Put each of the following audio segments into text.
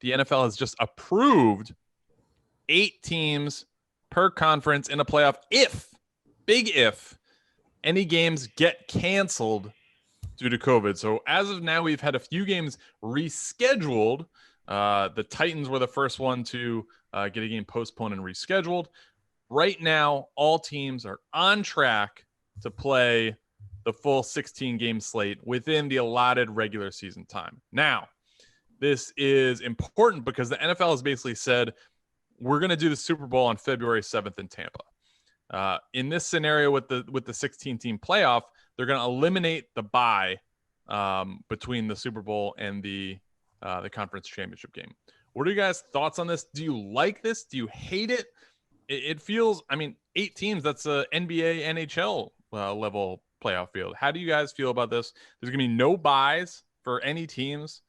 the NFL has just approved 8 teams per conference in a playoff if any games get canceled due to COVID. So as of now, we've had a few games rescheduled. The Titans were the first one to get a game postponed and rescheduled. Right now, all teams are on track to play the full 16-game slate within the allotted regular season time. Now, this is important because the NFL has basically said, we're going to do the Super Bowl on February 7th in Tampa. In this scenario with the 16-team playoff, they're going to eliminate the bye between the Super Bowl and the conference championship game. What are you guys' thoughts on this? Do you like this? Do you hate it? It feels, 8 teams, that's a NBA, NHL level playoff field. How do you guys feel about this? There's going to be no buys for any teams.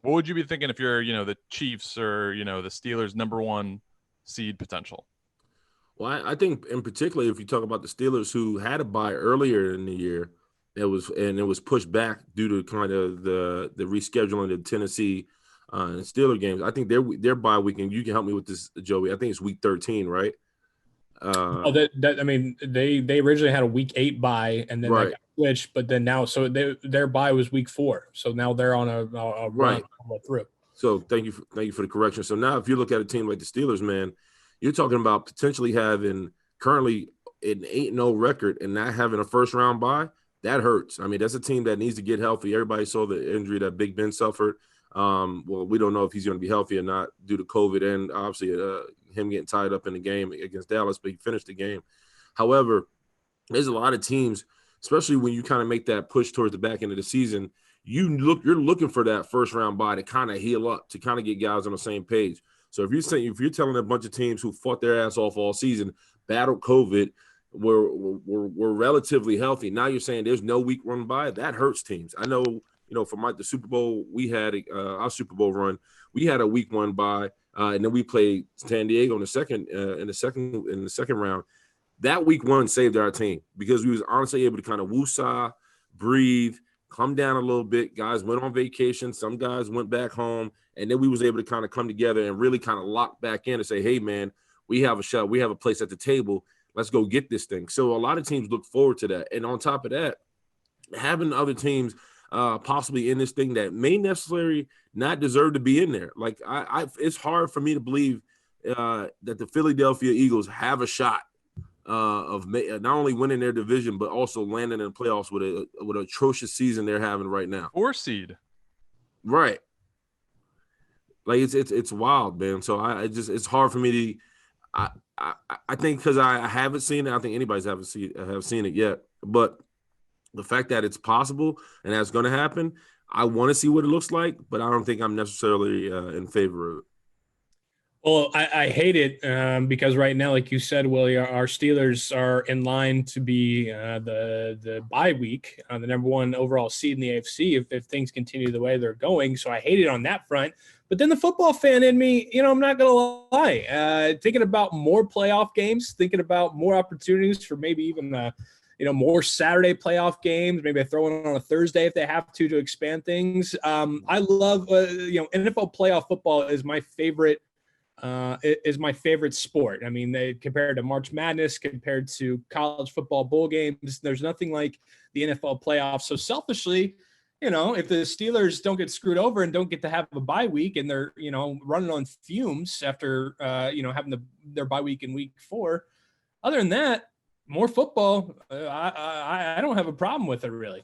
What would you be thinking if you're, the Chiefs or, the Steelers #1 seed potential? Well, I think in particular, if you talk about the Steelers who had a bye earlier in the year, it was pushed back due to kind of the rescheduling of Tennessee and Steeler games. I think their bye weekend. You can help me with this, Joey. I think it's week 13, right? They originally had a week 8 bye, and then right. They got switched, but then now, so their bye was week 4, so now they're on a run right through. So thank you for the correction. So now, if you look at a team like the Steelers, man, you're talking about potentially having currently an 8-0 record and not having a first round bye. That hurts. That's a team that needs to get healthy. Everybody saw the injury that Big Ben suffered. Well, we don't know if he's going to be healthy or not due to COVID and obviously him getting tied up in the game against Dallas, but he finished the game. However, there's a lot of teams, especially when you kind of make that push towards the back end of the season, you're looking for that first round bye to kind of heal up, to kind of get guys on the same page. So if you're telling a bunch of teams who fought their ass off all season, battled COVID, were relatively healthy, now you're saying there's no week run bye, that hurts teams. I know, for the Super Bowl, we had our Super Bowl run, we had a week 1 bye, and then we played San Diego in the second round. That week 1 saved our team because we was honestly able to kind of woosah, breathe, come down a little bit. Guys went on vacation. Some guys went back home, and then we was able to kind of come together and really kind of lock back in and say, hey, man, we have a shot. We have a place at the table. Let's go get this thing. So a lot of teams look forward to that. And on top of that, having other teams possibly in this thing that may necessarily not deserve to be in there. Like it's hard for me to believe that the Philadelphia Eagles have a shot of not only winning their division, but also landing in the playoffs with an atrocious season they're having right now. 4 seed. Right. Like it's wild, man. So it's hard for me to, I think because I haven't seen it. I don't think anybody's have seen it yet, but the fact that it's possible and that's going to happen, I want to see what it looks like, but I don't think I'm necessarily in favor of it. Well, I hate it because right now, like you said, Willie, our Steelers are in line to be the bye week, the #1 overall seed in the AFC if things continue the way they're going. So I hate it on that front. But then the football fan in me, I'm not going to lie, thinking about more playoff games, thinking about more opportunities for maybe even more Saturday playoff games, maybe throw it on a Thursday if they have to expand things. I love, NFL playoff football is my favorite. Is my favorite sport. Compared to March Madness, compared to college football bowl games, there's nothing like the NFL playoffs. So selfishly, if the Steelers don't get screwed over and don't get to have a bye week and they're, running on fumes after, having their bye week in week 4, other than that, more football, I don't have a problem with it really.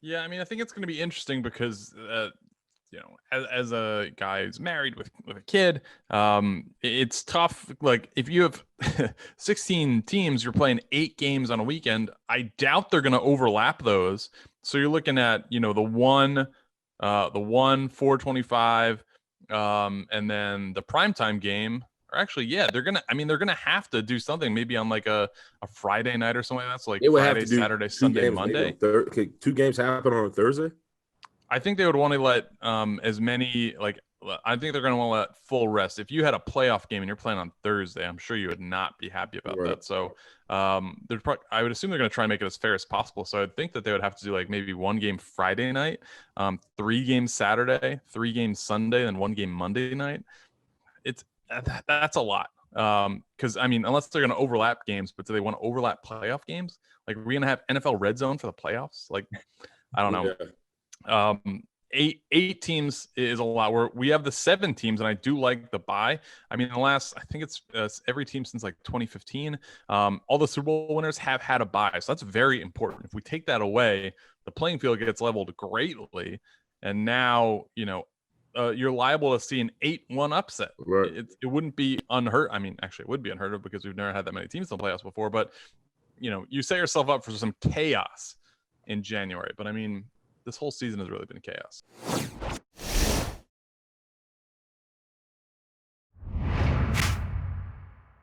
Yeah, I think it's going to be interesting because as a guy who's married with a kid, it's tough. Like if you have 16 teams, you're playing 8 games on a weekend. I doubt they're going to overlap those. So you're looking at, the 425, and then the primetime game. Or actually, yeah, they're gonna have to do something maybe on like a Friday night or something like that. So like Friday, Saturday, Sunday, Monday. 2 games happen on a Thursday. I think they would want to let as many I think they're going to want to let full rest. If you had a playoff game and you're playing on Thursday, I'm sure you would not be happy about Right. that. So I would assume they're going to try and make it as fair as possible. So I'd think that they would have to do like maybe 1 game Friday night, 3 games Saturday, 3 games Sunday, and 1 game Monday night. That's a lot. Because I mean, unless they're going to overlap games, but do they want to overlap playoff games? Like, we're going to have NFL Red Zone for the playoffs? Like, I don't know. Yeah. Eight teams is a lot. Where we have the 7 teams, and I do like the bye. I mean, I think it's every team since like 2015. All the Super Bowl winners have had a bye, so that's very important. If we take that away, the playing field gets leveled greatly, and now you're liable to see an 8-1 upset. Right. It wouldn't be unheard. I mean, actually, it would be unheard of because we've never had that many teams in the playoffs before. But you set yourself up for some chaos in January. But I mean, this whole season has really been chaos.